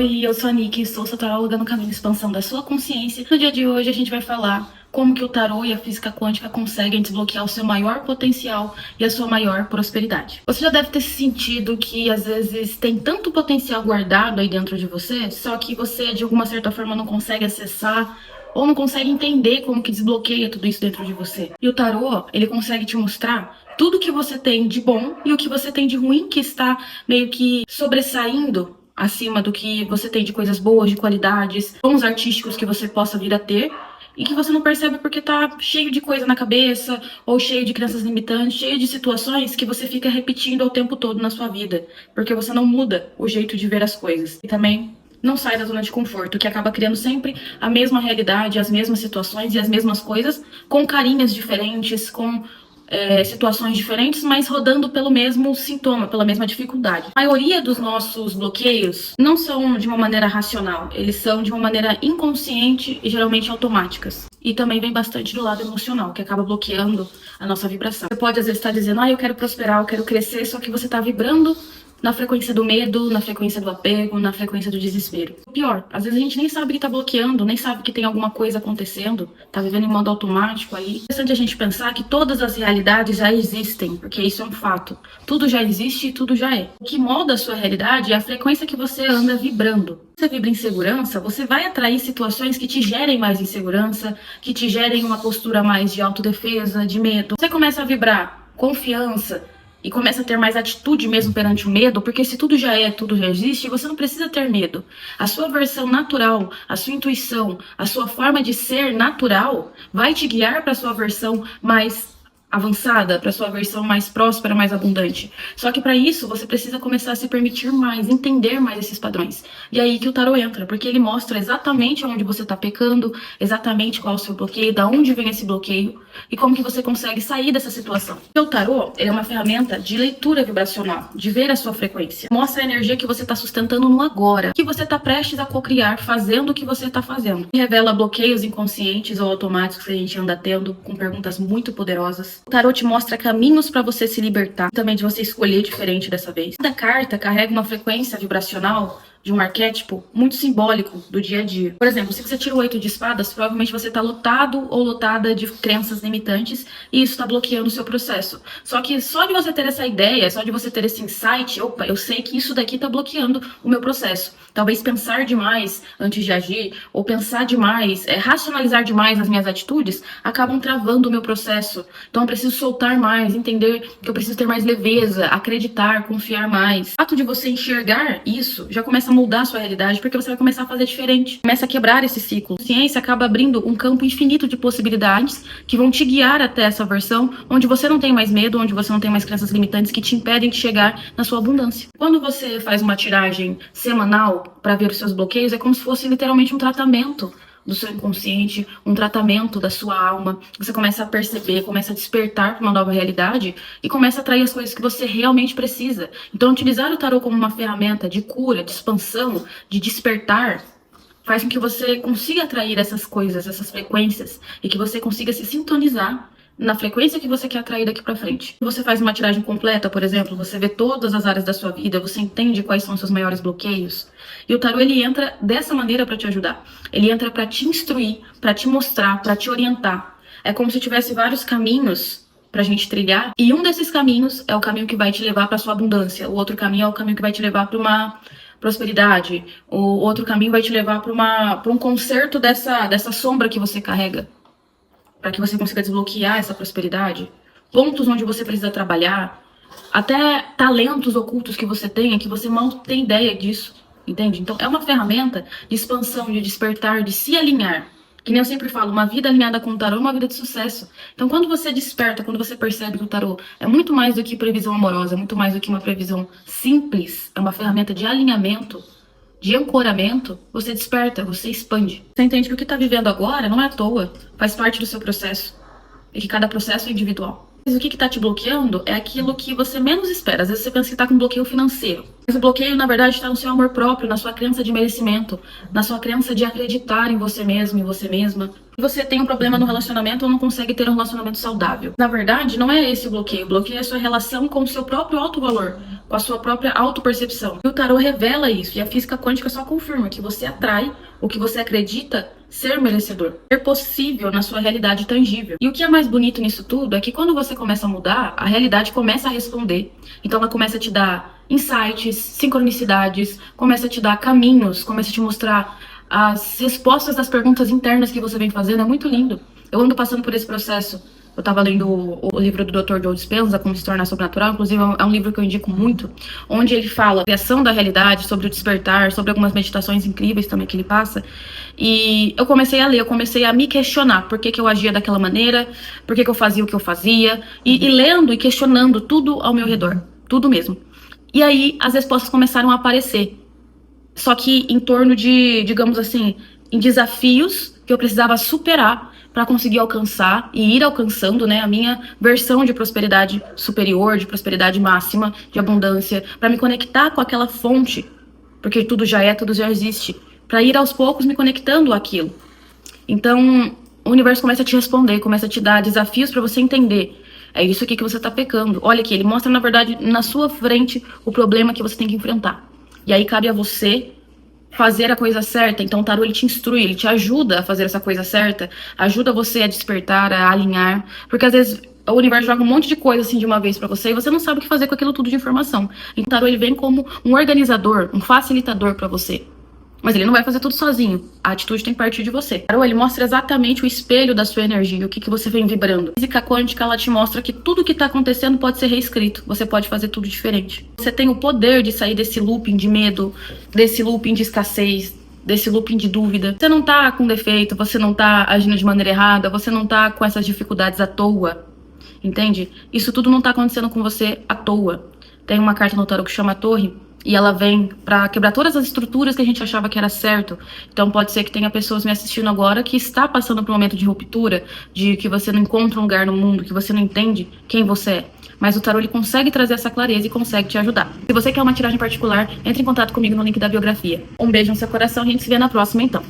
Oi, eu sou a Nick, sou sua taróloga no caminho de expansão da sua consciência. No dia de hoje a gente vai falar como que o tarô e a física quântica conseguem desbloquear o seu maior potencial e a sua maior prosperidade. Você já deve ter sentido que às vezes tem tanto potencial guardado aí dentro de você, só que você de alguma certa forma não consegue acessar ou não consegue entender como que desbloqueia tudo isso dentro de você. E o tarô, ele consegue te mostrar tudo que você tem de bom e o que você tem de ruim que está meio que sobressaindo acima do que você tem de coisas boas, de qualidades, dons artísticos que você possa vir a ter e que você não percebe porque tá cheio de coisa na cabeça ou cheio de crenças limitantes, cheio de situações que você fica repetindo o tempo todo na sua vida, porque você não muda o jeito de ver as coisas. E também não sai da zona de conforto, que acaba criando sempre a mesma realidade, as mesmas situações e as mesmas coisas, com carinhas diferentes, com situações diferentes, mas rodando pelo mesmo sintoma, pela mesma dificuldade. A maioria dos nossos bloqueios não são de uma maneira racional, eles são de uma maneira inconsciente e geralmente automáticas. E também vem bastante do lado emocional, que acaba bloqueando a nossa vibração. Você pode às vezes estar dizendo, eu quero prosperar, eu quero crescer, só que você está vibrando na frequência do medo, na frequência do apego, na frequência do desespero. Pior, às vezes a gente nem sabe que tá bloqueando, nem sabe que tem alguma coisa acontecendo, tá vivendo em modo automático aí. É interessante a gente pensar que todas as realidades já existem, porque isso é um fato. Tudo já existe e tudo já é. O que molda a sua realidade é a frequência que você anda vibrando. Se você vibra em segurança, você vai atrair situações que te gerem mais insegurança, que te gerem uma postura mais de autodefesa, de medo. Você começa a vibrar confiança, e começa a ter mais atitude mesmo perante o medo, porque se tudo já é, tudo já existe, você não precisa ter medo. A sua versão natural, a sua intuição, a sua forma de ser natural vai te guiar para a sua versão mais avançada, para sua versão mais próspera, mais abundante. Só que para isso você precisa começar a se permitir mais, entender mais esses padrões. E aí que o tarô entra, porque ele mostra exatamente onde você está pecando, exatamente qual é o seu bloqueio, da onde vem esse bloqueio e como que você consegue sair dessa situação. E o tarô, ele é uma ferramenta de leitura vibracional, de ver a sua frequência. Mostra a energia que você está sustentando no agora, que você está prestes a cocriar, fazendo o que você está fazendo. E revela bloqueios inconscientes ou automáticos que a gente anda tendo, com perguntas muito poderosas. O tarô te mostra caminhos para você se libertar, também de você escolher diferente dessa vez. Cada carta carrega uma frequência vibracional de um arquétipo muito simbólico do dia a dia. Por exemplo, se você tira o 8 de espadas, provavelmente você está lotado ou lotada de crenças limitantes e isso está bloqueando o seu processo. Só que só de você ter essa ideia, só de você ter esse insight, opa, eu sei que isso daqui está bloqueando o meu processo. Talvez pensar demais antes de agir, ou pensar demais, racionalizar demais as minhas atitudes, acabam travando o meu processo. Então eu preciso soltar mais, entender que eu preciso ter mais leveza, acreditar, confiar mais. O fato de você enxergar isso já começa a mudar a sua realidade, porque você vai começar a fazer diferente. Começa a quebrar esse ciclo. A ciência acaba abrindo um campo infinito de possibilidades que vão te guiar até essa versão onde você não tem mais medo, onde você não tem mais crenças limitantes que te impedem de chegar na sua abundância. Quando você faz uma tiragem semanal para ver os seus bloqueios, é como se fosse literalmente um tratamento do seu inconsciente, um tratamento da sua alma. Você começa a perceber, começa a despertar para uma nova realidade e começa a atrair as coisas que você realmente precisa. Então, utilizar o tarô como uma ferramenta de cura, de expansão, de despertar, faz com que você consiga atrair essas coisas, essas frequências, e que você consiga se sintonizar na frequência que você quer atrair daqui pra frente. Você faz uma tiragem completa, por exemplo, você vê todas as áreas da sua vida, você entende quais são os seus maiores bloqueios. E o tarô, ele entra dessa maneira para te ajudar. Ele entra para te instruir, para te mostrar, para te orientar. É como se tivesse vários caminhos pra gente trilhar, e um desses caminhos é o caminho que vai te levar para sua abundância. O outro caminho é o caminho que vai te levar para uma prosperidade. O outro caminho vai te levar para um conserto dessa sombra que você carrega, para que você consiga desbloquear essa prosperidade, pontos onde você precisa trabalhar, até talentos ocultos que você tenha, que você mal tem ideia disso, entende? Então é uma ferramenta de expansão, de despertar, de se alinhar. Que nem eu sempre falo, uma vida alinhada com o tarô é uma vida de sucesso. Então quando você desperta, quando você percebe que o tarô é muito mais do que previsão amorosa, é muito mais do que uma previsão simples, é uma ferramenta de alinhamento, de ancoramento, você desperta, você expande. Você entende que o que está vivendo agora não é à toa, faz parte do seu processo. E que cada processo é individual. Mas o que está te bloqueando é aquilo que você menos espera. Às vezes você pensa que está com bloqueio financeiro. Mas o bloqueio, na verdade, está no seu amor próprio, na sua crença de merecimento, na sua crença de acreditar em você mesmo, em você mesma. E você tem um problema no relacionamento ou não consegue ter um relacionamento saudável. Na verdade, não é esse o bloqueio. O bloqueio é a sua relação com o seu próprio alto valor, com a sua própria autopercepção. E o tarô revela isso, e a física quântica só confirma que você atrai o que você acredita ser merecedor, ser possível na sua realidade tangível. E o que é mais bonito nisso tudo é que quando você começa a mudar, a realidade começa a responder. Então ela começa a te dar insights, sincronicidades, começa a te dar caminhos, começa a te mostrar as respostas das perguntas internas que você vem fazendo. É muito lindo. Eu ando passando por esse processo. Eu estava lendo o livro do Dr. Joe Dispenza, Como Se Tornar Sobrenatural, inclusive é um livro que eu indico muito, onde ele fala a criação da realidade, sobre o despertar, sobre algumas meditações incríveis também que ele passa. E eu comecei a ler, eu comecei a me questionar por que eu agia daquela maneira, por que eu fazia o que eu fazia, e lendo e questionando tudo ao meu redor, tudo mesmo. E aí as respostas começaram a aparecer, só que em torno de, digamos assim, em desafios que eu precisava superar para conseguir alcançar e ir alcançando, né, a minha versão de prosperidade superior, de prosperidade máxima, de abundância, para me conectar com aquela fonte, porque tudo já é, tudo já existe, para ir aos poucos me conectando àquilo. Então, o universo começa a te responder, começa a te dar desafios para você entender. É isso aqui que você tá pecando. Olha aqui, ele mostra, na verdade, na sua frente o problema que você tem que enfrentar. E aí cabe a você fazer a coisa certa. Então o tarô, ele te instrui, ele te ajuda a fazer essa coisa certa, ajuda você a despertar, a alinhar, porque às vezes o universo joga um monte de coisa assim de uma vez pra você e você não sabe o que fazer com aquilo tudo de informação. Então o tarô, ele vem como um organizador, um facilitador pra você. Mas ele não vai fazer tudo sozinho. A atitude tem que partir de você. O tarô, ele mostra exatamente o espelho da sua energia, o que você vem vibrando. A física quântica, ela te mostra que tudo que tá acontecendo pode ser reescrito. Você pode fazer tudo diferente. Você tem o poder de sair desse looping de medo, desse looping de escassez, desse looping de dúvida. Você não tá com defeito, você não tá agindo de maneira errada, você não tá com essas dificuldades à toa. Entende? Isso tudo não tá acontecendo com você à toa. Tem uma carta no tarô que chama Torre, e ela vem pra quebrar todas as estruturas que a gente achava que era certo. Então pode ser que tenha pessoas me assistindo agora que está passando por um momento de ruptura, de que você não encontra um lugar no mundo, que você não entende quem você é. Mas o tarô, ele consegue trazer essa clareza e consegue te ajudar. Se você quer uma tiragem particular, entre em contato comigo no link da biografia. Um beijo no seu coração e a gente se vê na próxima então.